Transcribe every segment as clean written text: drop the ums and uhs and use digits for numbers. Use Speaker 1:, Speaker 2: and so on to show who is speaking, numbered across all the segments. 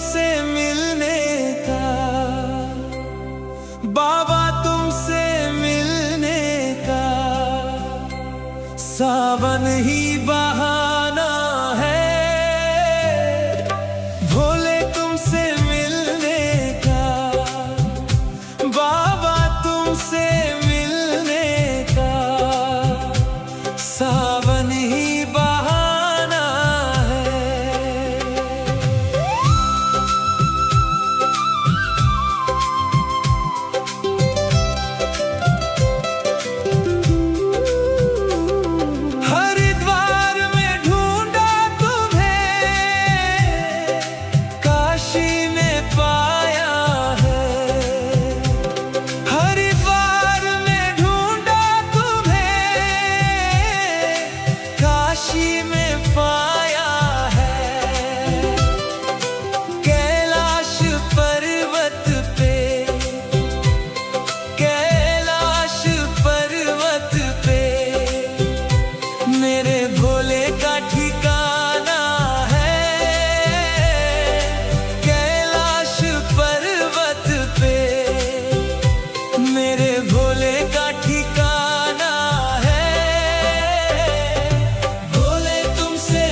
Speaker 1: तुमसे मिलने का, बाबा तुमसे मिलने का सावन ही बहाना है। भोले तुमसे मिलने का, बाबा तुमसे मिलने का सावन ही बहाना है। हरिद्वार में ढूंढा तुम्हें, काशी में पाया है। हरिद्वार में ढूंढा तुम्हें, काशी में पाया है। कैलाश पर्वत पे, कैलाश पर्वत पे मेरे भोले का ठिकाना है। कैलाश पर्वत पे मेरे भोले का ठिकाना है। भोले तुमसे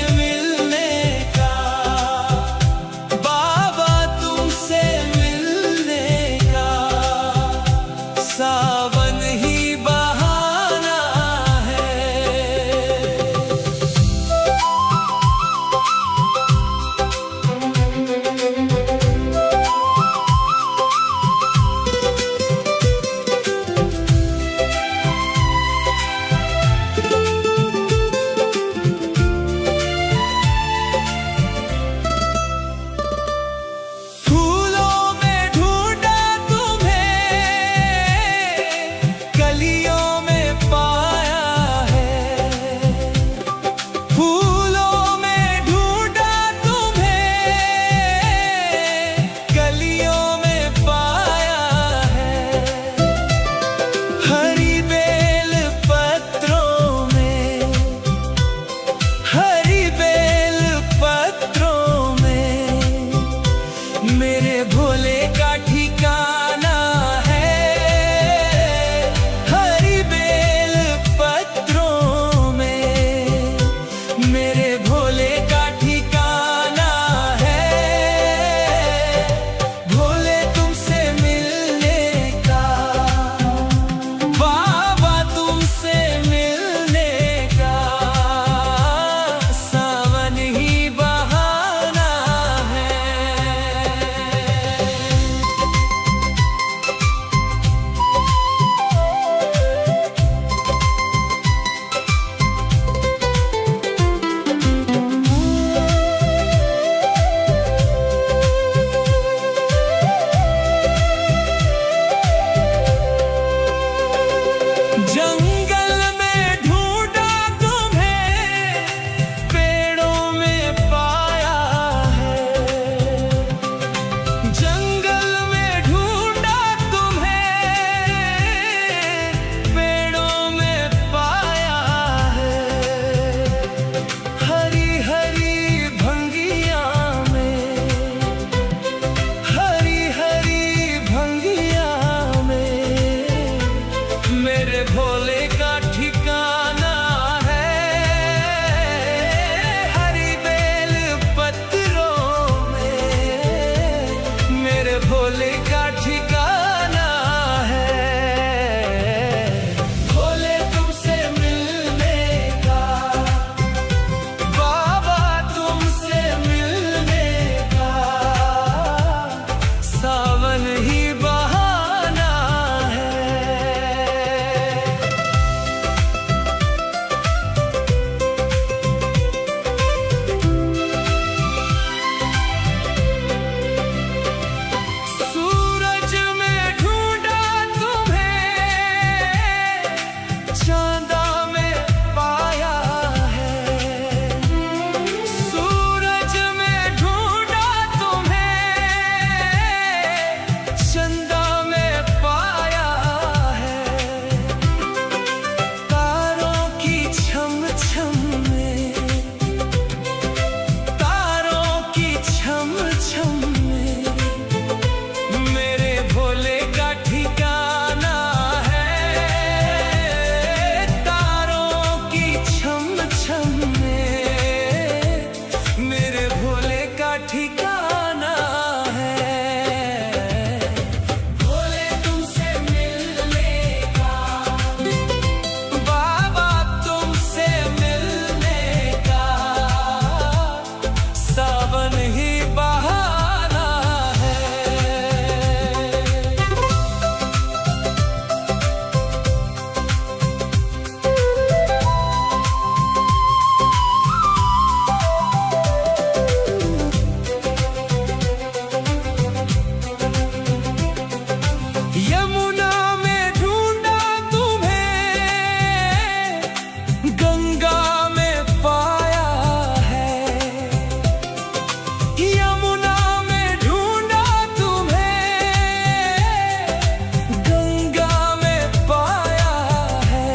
Speaker 1: ठिकाना है। भोले तुमसे मिलने का, बाबा तुमसे मिलने का सावन ही बहाना है। यमुना में ढूंढा तुम्हें, गंगा में पाया है। यमुना में ढूंढा तुम्हें, गंगा में पाया है।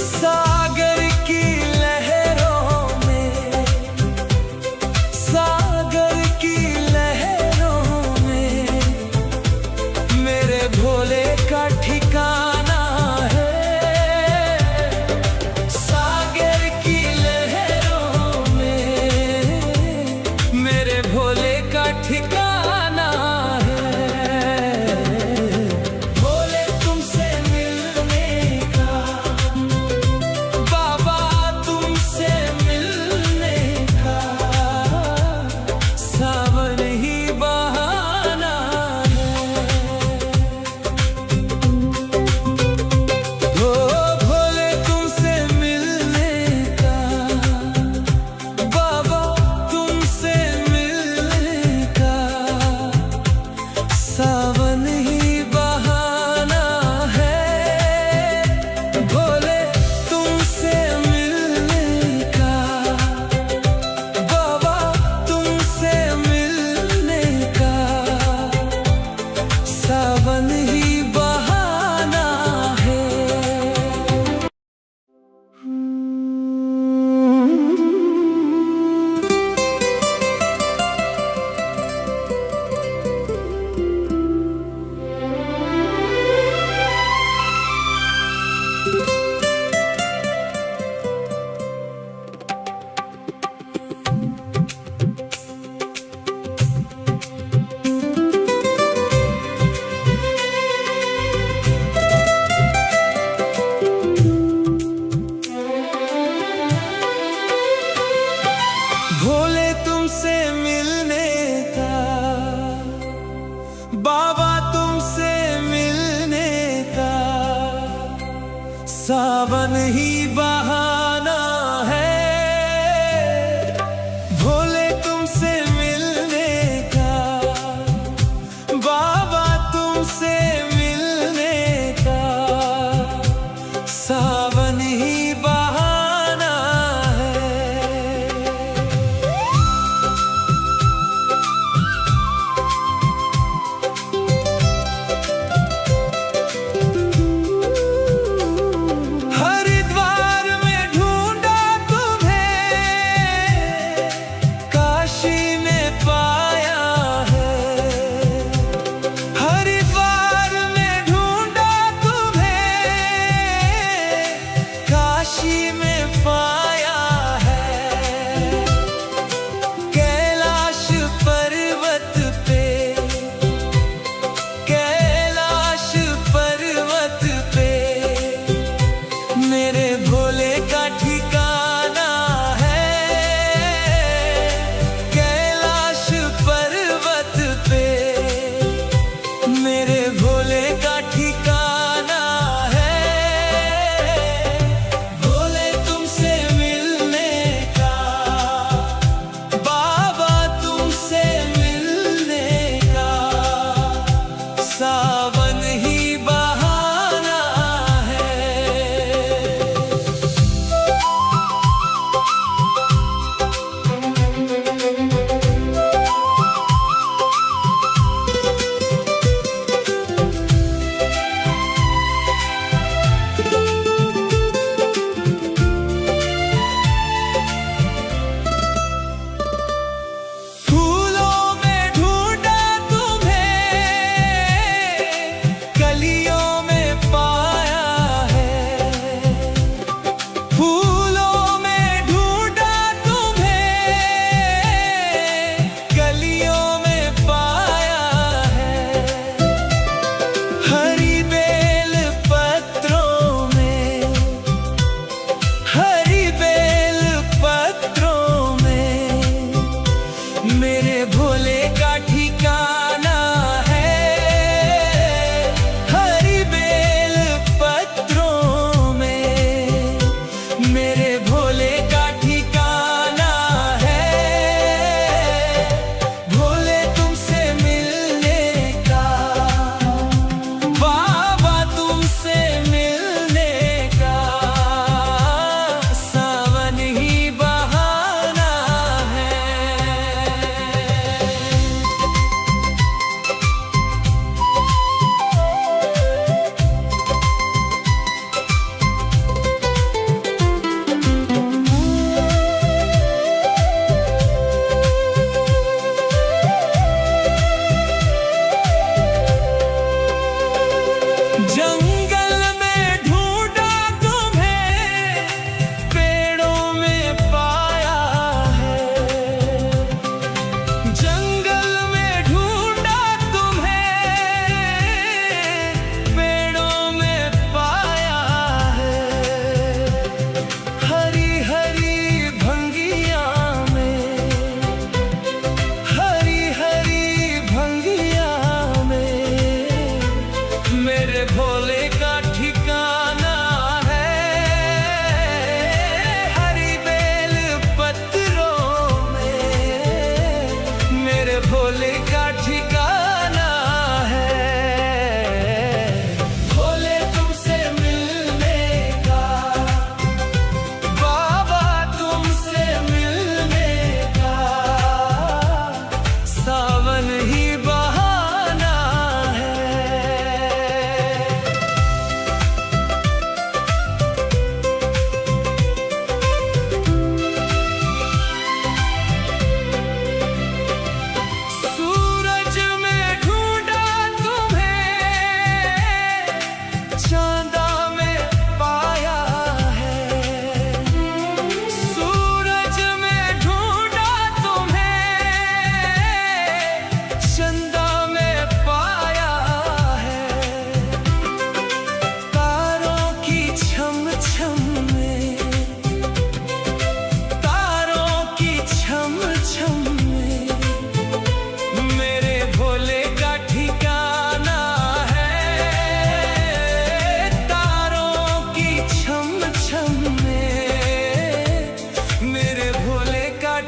Speaker 1: सागर की लहरों में, सागर की लहरों में मेरे भोले का ठिकाना है। सागर की लहरों में मेरे भोले का ठिकाना है। भोले तुमसे मिलने का, बाबा तुमसे मिलने का सावन ही बहाना है। ओ भोले तुमसे मिलने का, बाबा तुमसे मिलने का सावन ही बहाना है। भोले तुमसे मिलने का, बाबा तुमसे मिलने का सावन ही बहाना है। भोले तुमसे मिलने का, बाबा तुमसे मिलने का सावन ही बहाना है। भोले तुमसे मिलने का, बाबा तुमसे मिलने का सावन ही बहाना है।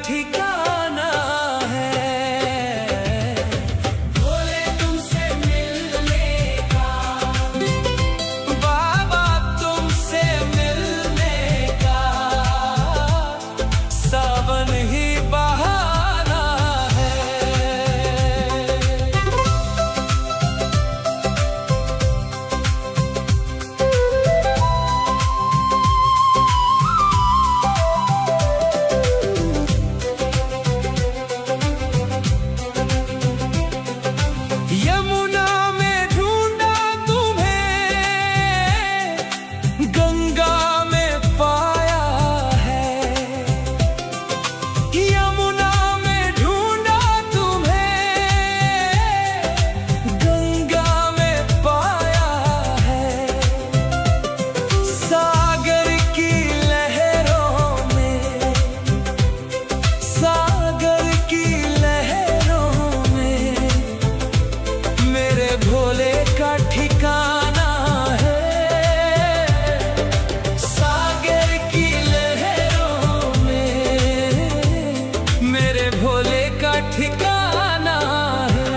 Speaker 1: ठिकाना है। भोले तुमसे मिलने का, बाबा तुमसे मिलने का, सावन ही बहाना है। यमुना में ढूंढा तुम्हें, गंगा में पाया है। यमुना में ढूंढा तुम्हें, गंगा में पाया है। सागर की लहरों में, सागर की लहरों में मेरे भोले का ठिकाना है। सागर की लहरों में मेरे भोले का ठिकाना है।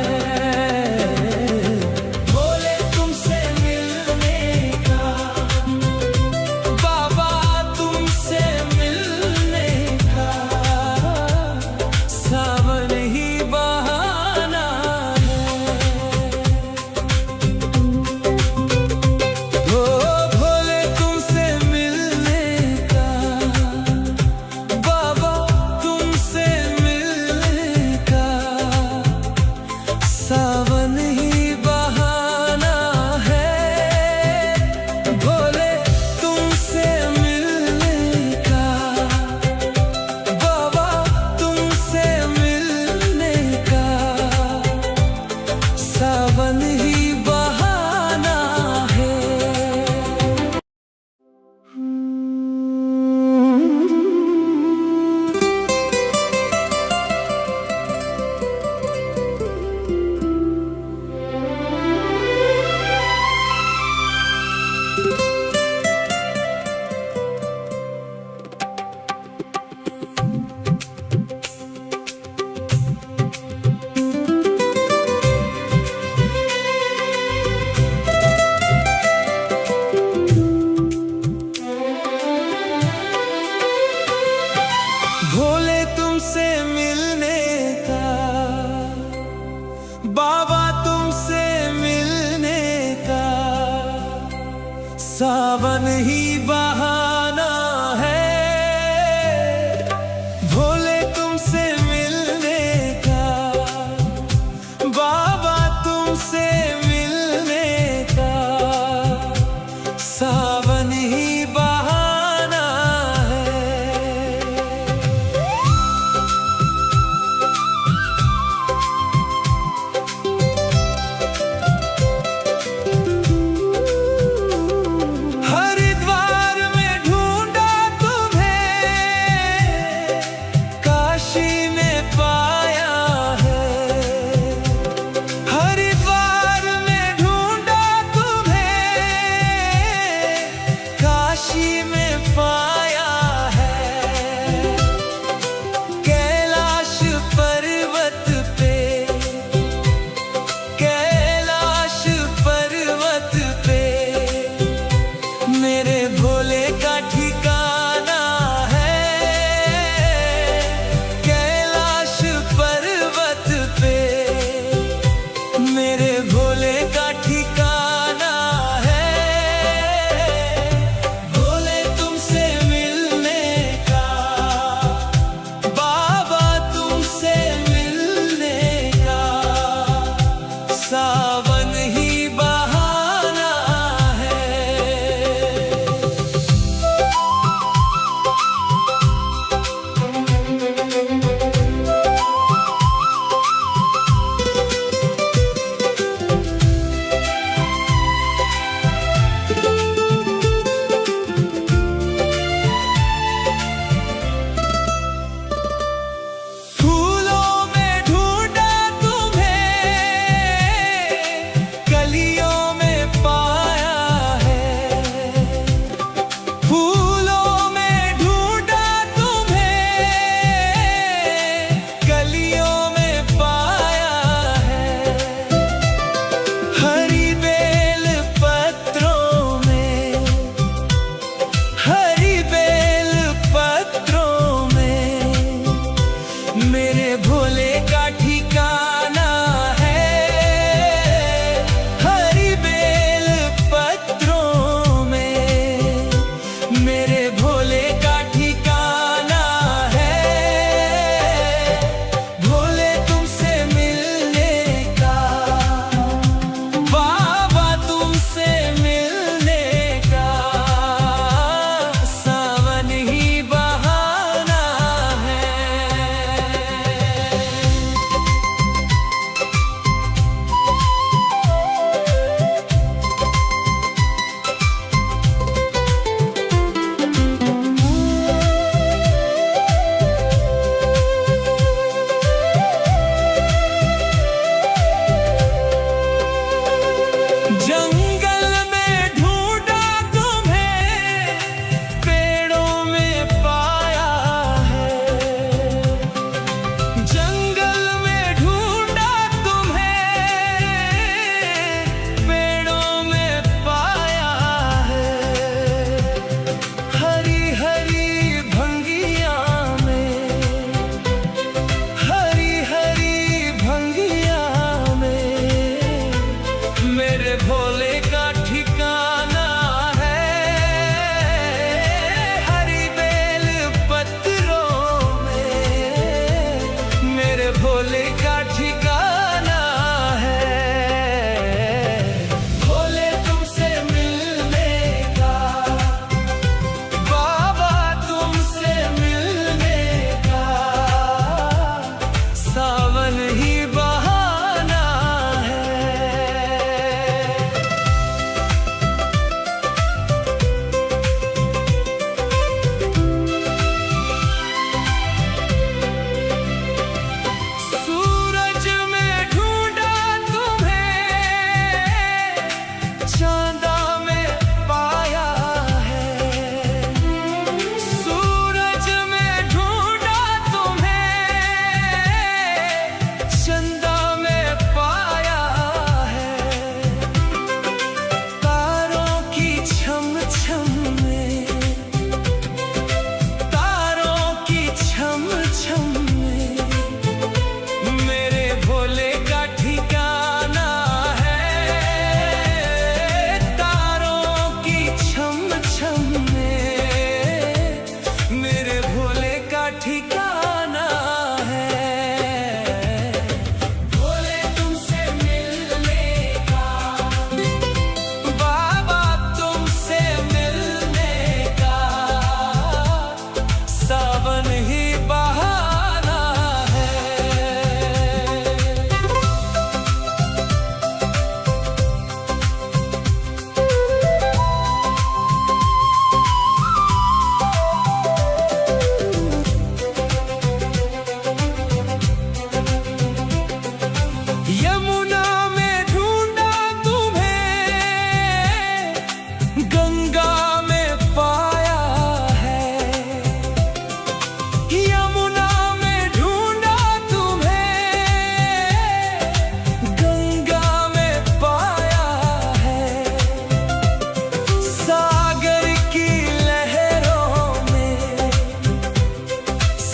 Speaker 1: भोले तुमसे मिलने का, बाबा तुमसे मिलने का, सावन ही बहाना है। ओ भोले तुमसे मिलने का, बाबा तुमसे मिलने का, सावन ही बहाना है। भोले तुमसे मिलने का, बाबा तुमसे मिलने का, सावन ही बहाना है। भोले तुमसे मिलने का, बाबा तुमसे मिलने का, सावन ही बहाना है। भोले तुमसे मिलने का, बाबा तुमसे मिलने का, सावन ही बहाना है। हरिद्वार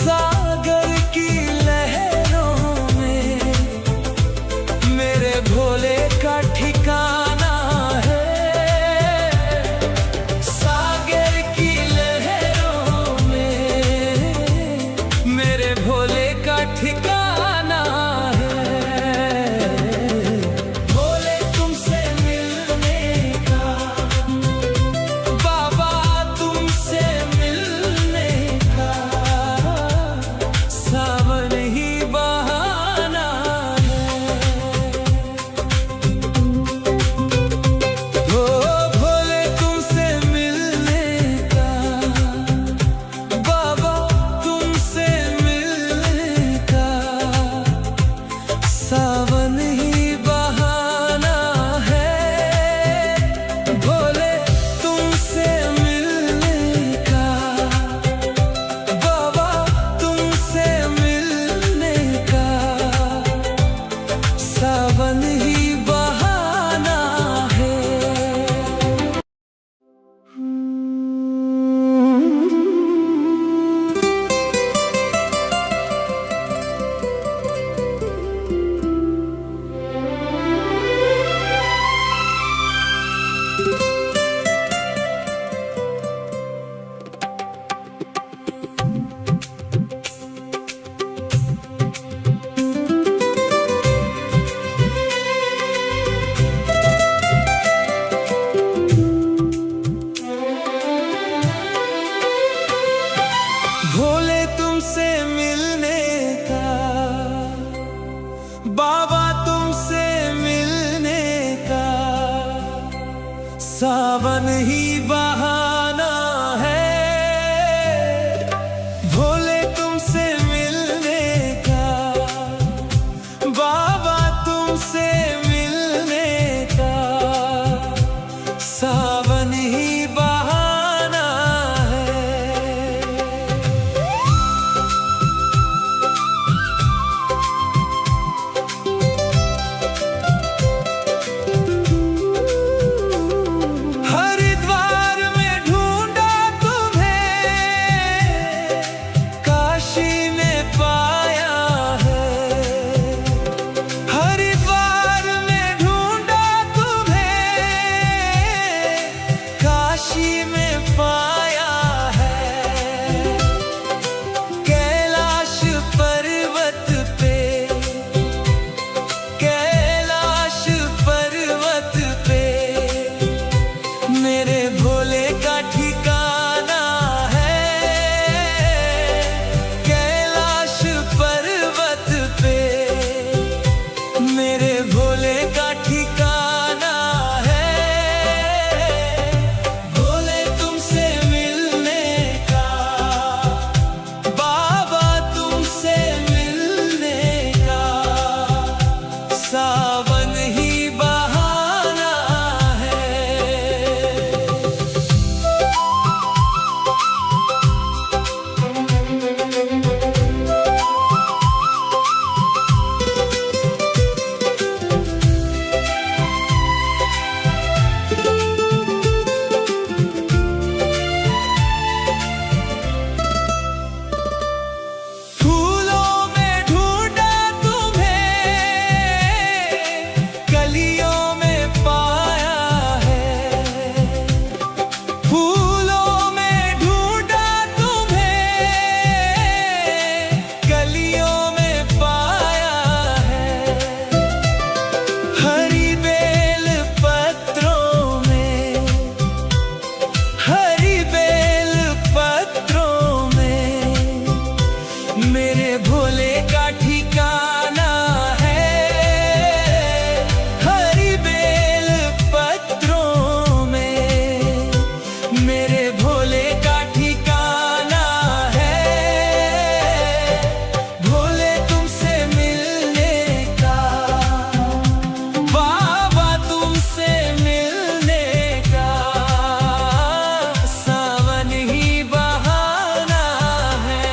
Speaker 1: सागर की लहरों में मेरे भोले का ठिकाना है। सागर की लहरों में मेरे भोले का ठिकाना है। भोले तुमसे मिलने का, बाबा तुमसे मिलने का सावन ही बहाना है। ओ भोले तुमसे मिलने का, बाबा तुमसे मिलने का सावन ही बहाना है। भोले तुमसे मिलने का, बाबा तुमसे मिलने का सावन ही बहाना है। भोले तुमसे मिलने का, बाबा तुमसे मिलने का सावन ही बहाना है। भोले तुमसे मिलने का, बाबा तुमसे मिलने का सावन ही बहाना है। हरिद्वार में ढूंढा तुम्हें, काशी में पाया है। हरिद्वार में ढूंढा तुम्हें, काशी में पाया है। कैलाश पर्वत पे, कैलाश पर्वत पे मेरे भोले का ठिकाना है। कैलाश पर्वत पे मेरे भोले का ठिकाना है। भोले तुमसे मिलने का, बाबा तुमसे मिलने का सावन ही बहाना है। फूलों में ढूंढा तुम्हें, कलियों में पाया है। फूलों में ढूंढा तुम्हें, कलियों में पाया है। हरी बेल पत्रों में, हरी बेल पत्रों में मेरे भोले का ठिकाना है। हरी बेल पत्रों में मेरे भोले का ठिकाना है। भोले तुमसे मिलने का, बाबा तुमसे मिलने का सावन ही बहाना है।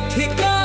Speaker 1: ठिकाना